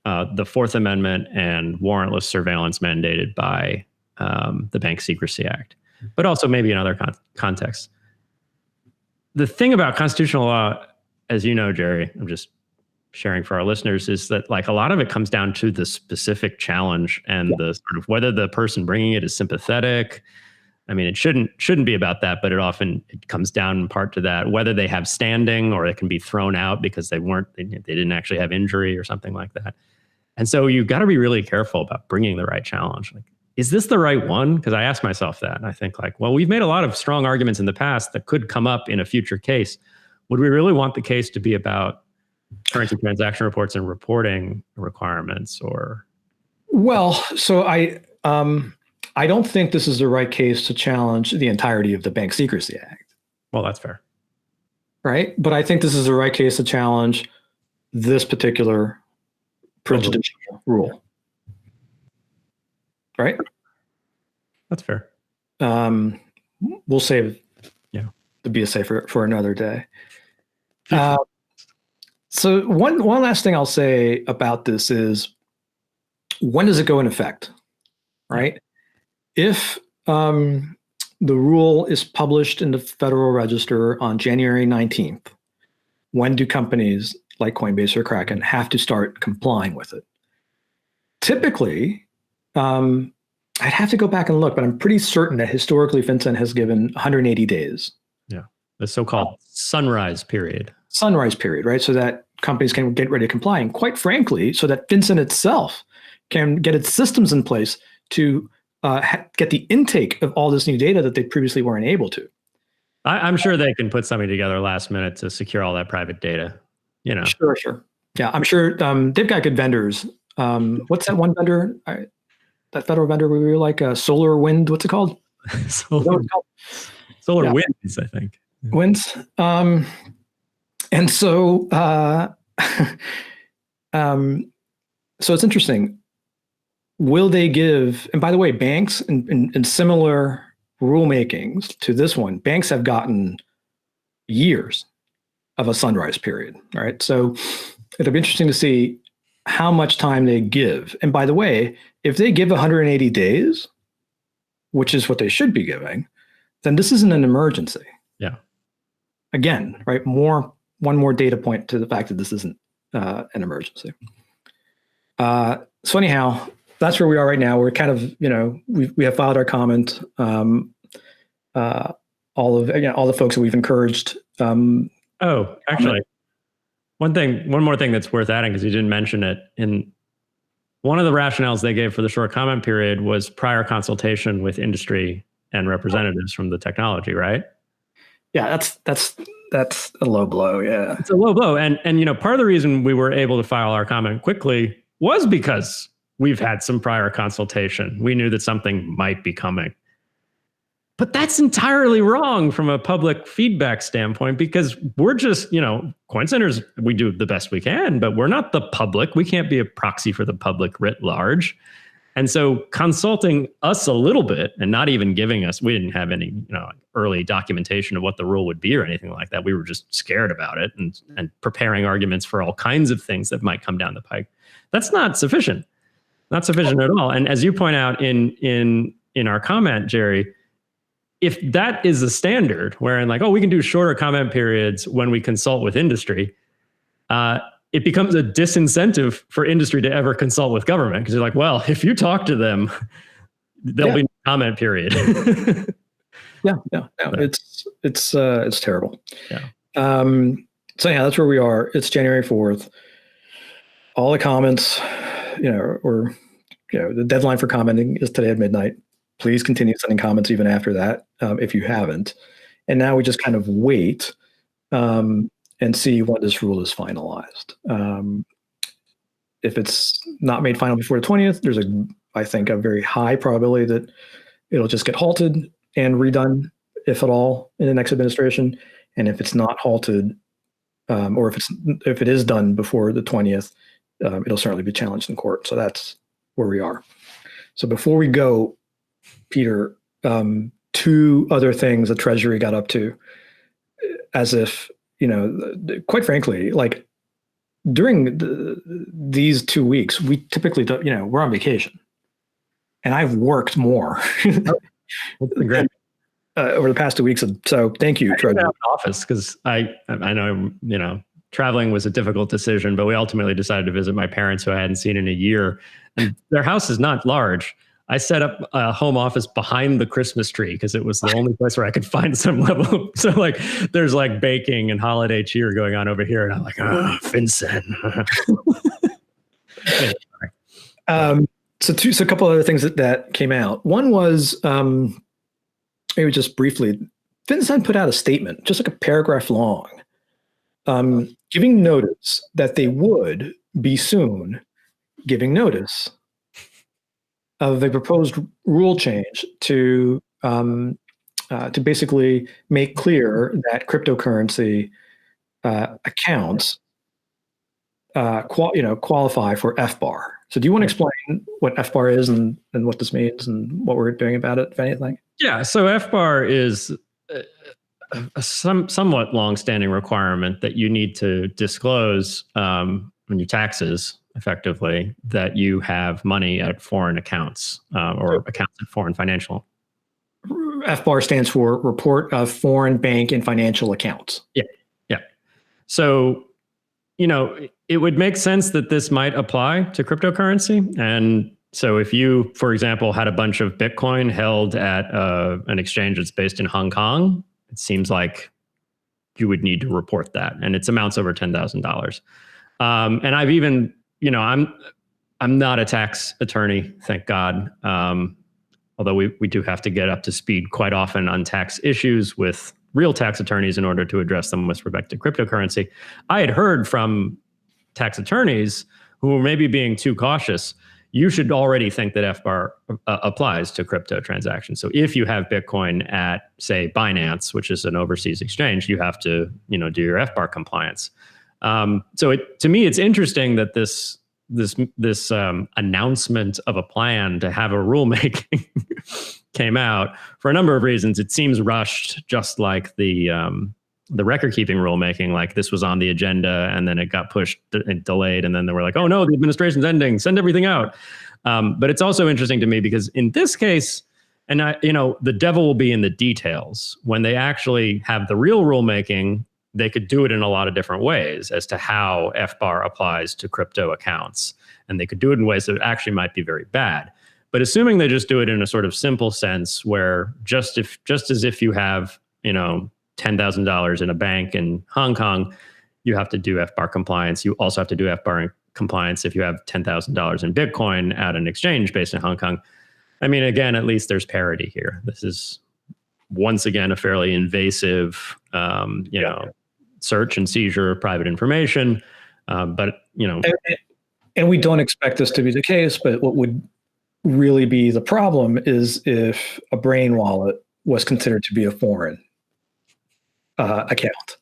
the Fourth Amendment and warrantless surveillance mandated by the Bank Secrecy Act, but also maybe in other contexts. The thing about constitutional law, as you know, Jerry, I'm just sharing for our listeners, is that a lot of it comes down to the specific challenge and the sort of whether the person bringing it is sympathetic. I mean, it shouldn't be about that, but it comes down in part to that, whether they have standing or it can be thrown out because they didn't actually have injury or something like that. And so you've got to be really careful about bringing the right challenge. Like, is this the right one? Because I ask myself that, and I think like, well, we've made a lot of strong arguments in the past that could come up in a future case. Would we really want the case to be about currency transaction reports and reporting requirements? Or well, so I don't think this is the right case to challenge the entirety of the Bank Secrecy Act. Well, that's fair. Right. But I think this is the right case to challenge this particular prejudicial rule. Right. That's fair. We'll save the BSA for another day. So one last thing I'll say about this is, when does it go in effect? Right. If the rule is published in the Federal Register on January 19th, when do companies like Coinbase or Kraken have to start complying with it? Typically, I'd have to go back and look, but I'm pretty certain that historically FinCEN has given 180 days. Yeah, the so-called sunrise period. Sunrise period, right? So that companies can get ready to comply. And quite frankly, so that FinCEN itself can get its systems in place to get the intake of all this new data that they previously weren't able to. I'm sure they can put something together last minute to secure all that private data. You know, Sure. Yeah, I'm sure they've got good vendors. What's that one vendor? That federal vendor we really like? Solar Wind. What's it called? Solar Winds, I think. Winds. And so, so it's interesting. Will they give, and by the way, banks in similar rulemakings to this one, banks have gotten years of a sunrise period, right? So it'll be interesting to see how much time they give. And by the way, if they give 180 days, which is what they should be giving, then this isn't an emergency. Yeah. Again, right? One more data point to the fact that this isn't an emergency. So anyhow, that's where we are right now. We're kind of, we have filed our comment. All the folks that we've encouraged. Actually, one more thing that's worth adding, because you didn't mention it. In one of the rationales they gave for the short comment period was prior consultation with industry and representatives from the technology, right? Yeah, that's a low blow. Yeah, it's a low blow, and part of the reason we were able to file our comment quickly was because we've had some prior consultation. We knew that something might be coming. But that's entirely wrong from a public feedback standpoint, because we're just, coin centers, we do the best we can, but we're not the public. We can't be a proxy for the public writ large. And so consulting us a little bit and not even giving us, we didn't have any, early documentation of what the rule would be or anything like that. We were just scared about it and preparing arguments for all kinds of things that might come down the pike. That's not sufficient. Not sufficient at all. And as you point out in our comment, Jerry, if that is the standard, wherein we can do shorter comment periods when we consult with industry, it becomes a disincentive for industry to ever consult with government, because you're like, well, if you talk to them, there'll be no comment period. No, it's terrible. Yeah. So yeah, that's where we are. It's January 4th. All the comments, the deadline for commenting is today at midnight. Please continue sending comments even after that, if you haven't. And now we just kind of wait and see when this rule is finalized. If it's not made final before the 20th, there's I think a very high probability that it'll just get halted and redone, if at all, in the next administration. And if it's not halted, or if it is done before the 20th, it'll certainly be challenged in court. So that's where we are. So before we go, Peter, two other things the Treasury got up to, as if, quite frankly, during these 2 weeks, we typically don't, we're on vacation, and I've worked more Great. Over the past 2 weeks. So thank you, Treasury. Office, because I know, traveling was a difficult decision, but we ultimately decided to visit my parents, who I hadn't seen in a year. And their house is not large. I set up a home office behind the Christmas tree because it was the only place where I could find some level. So there's baking and holiday cheer going on over here. And I'm like, FinCEN. So a couple other things that came out. One was maybe just briefly, FinCEN put out a statement, just like a paragraph long, giving notice that they would be soon giving notice of a proposed rule change to basically make clear that cryptocurrency accounts qualify for FBAR. So do you want to explain what FBAR is and what this means and what we're doing about it, if anything? Yeah, so FBAR is a somewhat long-standing requirement that you need to disclose on your taxes, effectively, that you have money at foreign accounts or accounts at foreign financial. FBAR stands for Report of Foreign Bank and Financial Accounts. Yeah. So, it would make sense that this might apply to cryptocurrency. And so if you, for example, had a bunch of Bitcoin held at an exchange that's based in Hong Kong, it seems like you would need to report that. And it's amounts over $10,000. And I've even, I'm not a tax attorney, thank God. Although we do have to get up to speed quite often on tax issues with real tax attorneys in order to address them with respect to cryptocurrency. I had heard from tax attorneys who were maybe being too cautious. You should already think that FBAR applies to crypto transactions. So if you have Bitcoin at, say, Binance, which is an overseas exchange, you have to, do your FBAR compliance. So to me, it's interesting that this announcement of a plan to have a rulemaking came out for a number of reasons. It seems rushed, just like the record-keeping rulemaking. Like this was on the agenda, and then it got pushed and delayed, and then they were like, "Oh no, the administration's ending. Send everything out." But it's also interesting to me because in this case, and the devil will be in the details. When they actually have the real rulemaking, they could do it in a lot of different ways as to how FBAR applies to crypto accounts. And they could do it in ways that actually might be very bad. But assuming they just do it in a sort of simple sense where just as if you have, $10,000 in a bank in Hong Kong, you have to do FBAR compliance. You also have to do FBAR compliance if you have $10,000 in Bitcoin at an exchange based in Hong Kong. I mean, again, at least there's parity here. This is once again a fairly invasive, search and seizure of private information. But and we don't expect this to be the case. But what would really be the problem is if a brain wallet was considered to be a foreign account.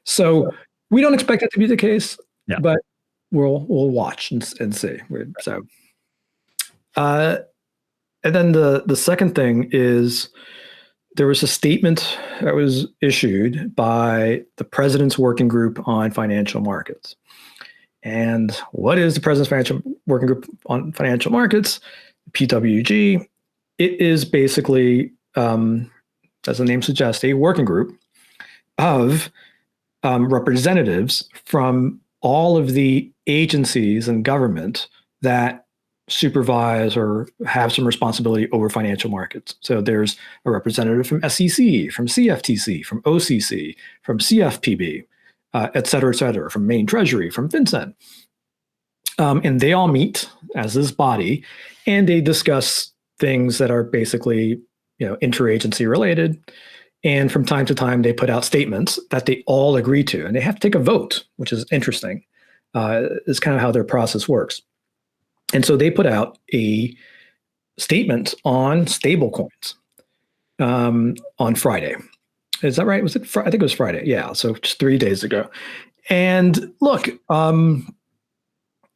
So we don't expect that to be the case. Yeah. But we'll watch and see. So, and then the second thing is, there was a statement that was issued by the President's Working Group on Financial Markets. And what is the President's Financial Working Group on Financial Markets, PWG? It is basically, as the name suggests, a working group of representatives from all of the agencies and government that supervise or have some responsibility over financial markets. So there's a representative from SEC, from CFTC, from OCC, from CFPB, et cetera, from Maine Treasury, from FinCEN. And they all meet as this body, and they discuss things that are basically, interagency related. And from time to time, they put out statements that they all agree to, and they have to take a vote, which is interesting. It's kind of how their process works. And so they put out a statement on stablecoins on Friday. Is that right? Was it? I think it was Friday. Yeah. So just 3 days ago. And look,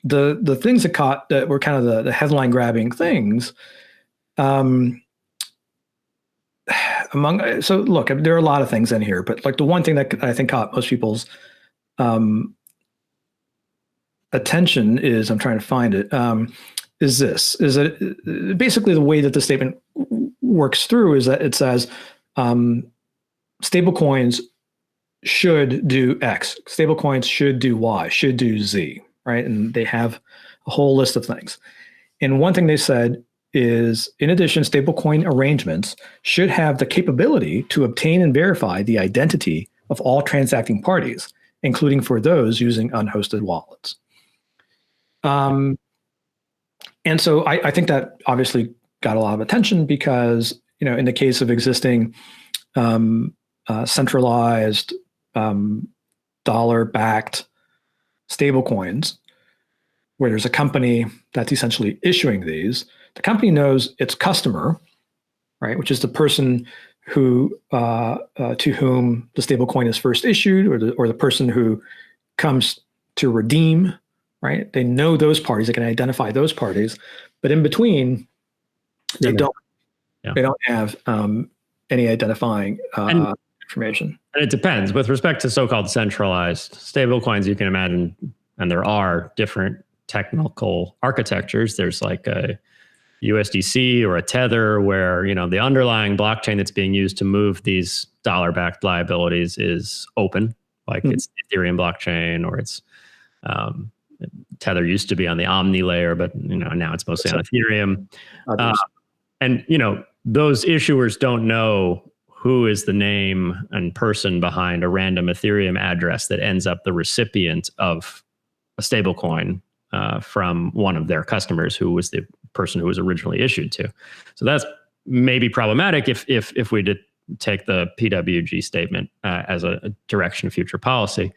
the things that were kind of the headline grabbing things. So look, there are a lot of things in here, but like the one thing that I think caught most people's attention is, I'm trying to find it, is that basically the way that the statement works through is that it says stablecoins should do X, stablecoins should do Y, should do Z, right? And they have a whole list of things. And one thing they said is, in addition, stablecoin arrangements should have the capability to obtain and verify the identity of all transacting parties, including for those using unhosted wallets. And so I think that obviously got a lot of attention because, in the case of existing centralized dollar-backed stablecoins, where there's a company that's essentially issuing these, the company knows its customer, right, which is the person who to whom the stablecoin is first issued, or the person who comes to redeem, right? They know those parties. They can identify those parties, but in between, they don't. Yeah. They don't have any identifying information. And it depends. With respect to so-called centralized stablecoins, you can imagine, and there are different technical architectures. There's like a USDC or a Tether, where the underlying blockchain that's being used to move these dollar-backed liabilities is open, like it's the Ethereum blockchain, or it's Tether used to be on the Omni layer, but now it's mostly on Ethereum. And those issuers don't know who is the name and person behind a random Ethereum address that ends up the recipient of a stablecoin from one of their customers, who was the person who was originally issued to. So that's maybe problematic if we did take the PWG statement as a direction of future policy.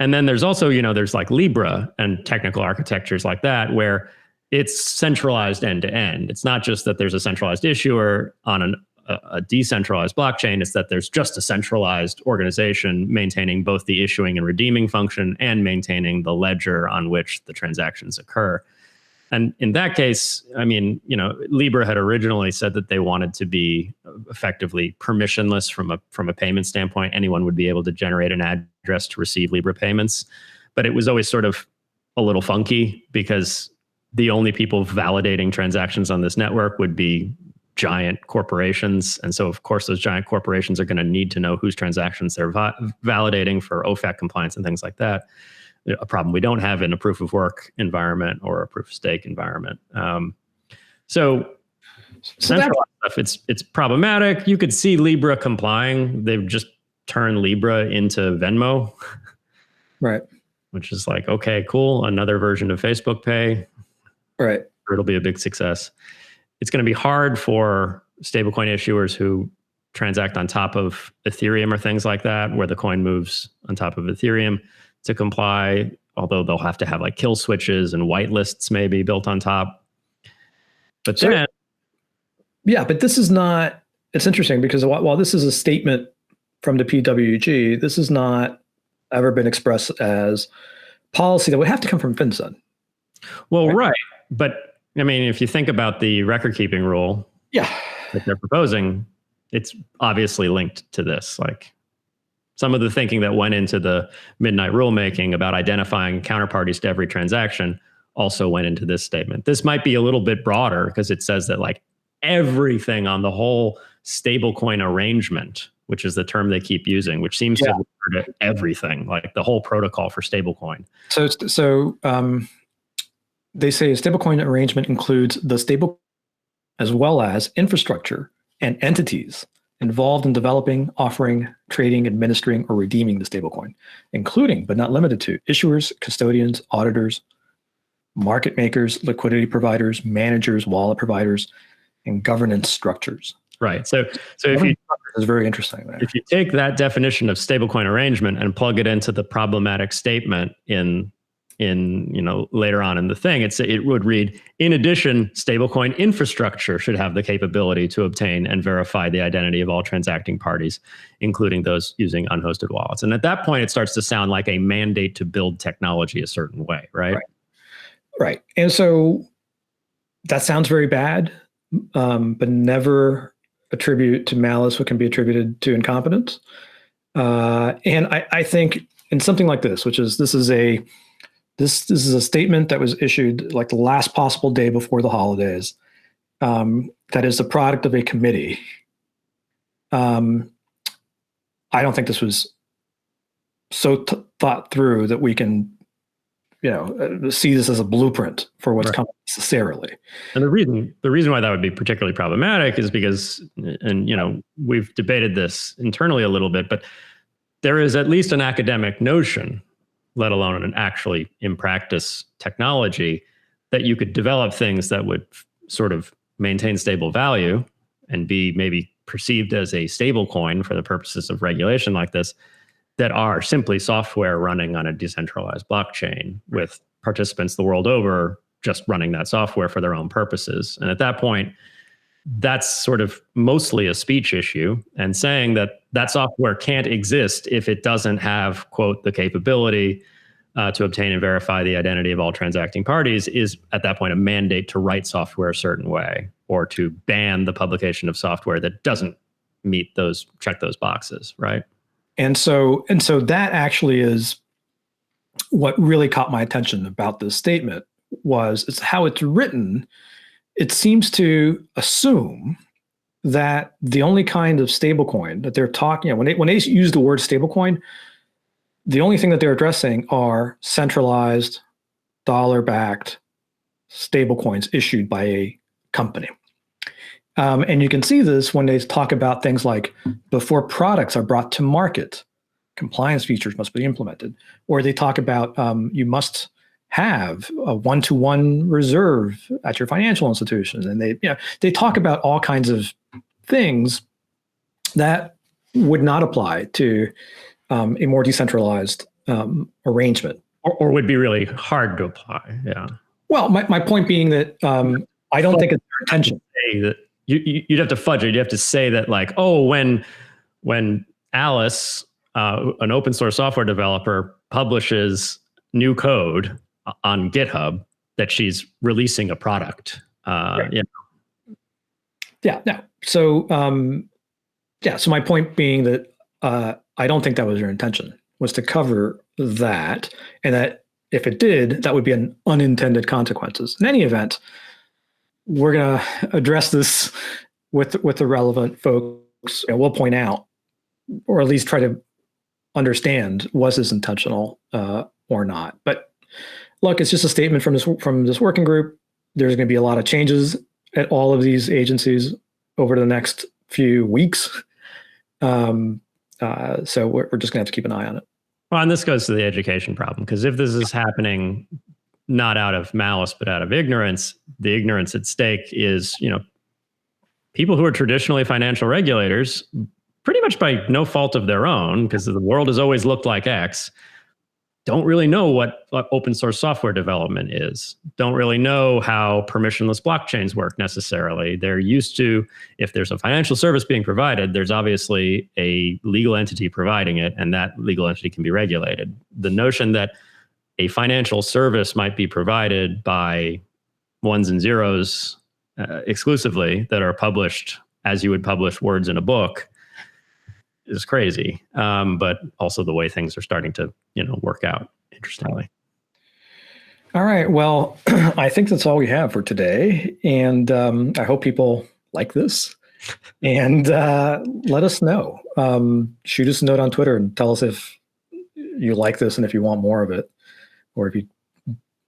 And then there's also, there's like Libra and technical architectures like that, where it's centralized end to end. It's not just that there's a centralized issuer on a decentralized blockchain. It's that there's just a centralized organization maintaining both the issuing and redeeming function and maintaining the ledger on which the transactions occur. And in that case, Libra had originally said that they wanted to be effectively permissionless from a payment standpoint. Anyone would be able to generate an address to receive Libra payments. But it was always sort of a little funky, because the only people validating transactions on this network would be giant corporations. And so, of course, those giant corporations are going to need to know whose transactions they're validating for OFAC compliance and things like that. A problem we don't have in a proof of work environment or a proof of stake environment. So centralized stuff, it's problematic. You could see Libra complying. They've just turned Libra into Venmo. Right. Which is like, okay, cool. Another version of Facebook Pay. Right. It'll be a big success. It's going to be hard for stablecoin issuers who transact on top of Ethereum or things like that, where the coin moves on top of Ethereum, to comply, although they'll have to have like kill switches and whitelists maybe built on top. But then... Yeah, but this is not... It's interesting, because while this is a statement from the PWG, this has not ever been expressed as policy that would have to come from FinCEN. Well, right. But if you think about the record keeping rule that they're proposing, it's obviously linked to this. Like, some of the thinking that went into the midnight rulemaking about identifying counterparties to every transaction also went into this statement. This might be a little bit broader, because it says that like everything on the whole stablecoin arrangement, which is the term they keep using, which seems to refer to everything, like the whole protocol for stablecoin. So they say a stablecoin arrangement includes the stable as well as infrastructure and entities involved in developing, offering, trading, administering, or redeeming the stablecoin, including but not limited to issuers, custodians, auditors, market makers, liquidity providers, managers, wallet providers, and governance structures. Right. So if you... It's very interesting there. If you take that definition of stablecoin arrangement and plug it into the problematic statement in later on in the thing, it would read, in addition, stablecoin infrastructure should have the capability to obtain and verify the identity of all transacting parties, including those using unhosted wallets. And at that point, it starts to sound like a mandate to build technology a certain way, right? Right. And so that sounds very bad, but never attribute to malice what can be attributed to incompetence. And I think in something like this, which is this is a statement that was issued like the last possible day before the holidays, that is the product of a committee. I don't think this was so thought through that we can, see this as a blueprint for what's coming necessarily. And the reason why that would be particularly problematic is because, and we've debated this internally a little bit, but there is at least an academic notion, let alone an actually in practice technology, that you could develop things that would sort of maintain stable value and be maybe perceived as a stable coin for the purposes of regulation like this, that are simply software running on a decentralized blockchain with participants the world over just running that software for their own purposes. And at that point, that's sort of mostly a speech issue, and saying that that software can't exist if it doesn't have, quote, the capability to obtain and verify the identity of all transacting parties is at that point a mandate to write software a certain way, or to ban the publication of software that doesn't check those boxes, right? And so that actually is what really caught my attention about this statement. It's how it's written. It seems to assume that the only kind of stablecoin that they're talking about, when they use the word stablecoin, the only thing that they're addressing are centralized, dollar-backed stablecoins issued by a company. And you can see this when they talk about things like before products are brought to market, compliance features must be implemented, or they talk about you must have a one-to-one reserve at your financial institution, and they talk about all kinds of things that would not apply to a more decentralized arrangement, or would be really hard to apply. Yeah. Well, my point being that I don't think it's their intention. You'd have to fudge it. You have to say that, like, oh, when Alice, an open source software developer, publishes new code on GitHub, that she's releasing a product. Right. Yeah. No. So, so my point being that I don't think that was their intention, was to cover that, and that if it did, that would be an unintended consequences. In any event, we're going to address this with the relevant folks, and we'll point out, or at least try to understand, was this intentional or not. But look, it's just a statement from this working group. There's going to be a lot of changes at all of these agencies over the next few weeks. So we're just going to have to keep an eye on it. Well, and this goes to the education problem, because if this is happening not out of malice, but out of ignorance, the ignorance at stake is, people who are traditionally financial regulators, pretty much by no fault of their own, because the world has always looked like X, don't really know what open source software development is, don't really know how permissionless blockchains work necessarily. They're used to, if there's a financial service being provided, there's obviously a legal entity providing it, and that legal entity can be regulated. The notion that a financial service might be provided by ones and zeros exclusively that are published as you would publish words in a book is crazy. But also the way things are starting to, work out, interestingly. All right. Well, I think that's all we have for today. And I hope people like this. And let us know. Shoot us a note on Twitter and tell us if you like this and if you want more of it, or if you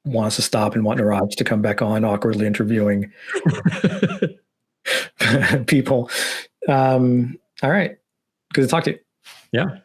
want us to stop and want Niraj to come back on awkwardly interviewing people. All right. Good to talk to you. Yeah.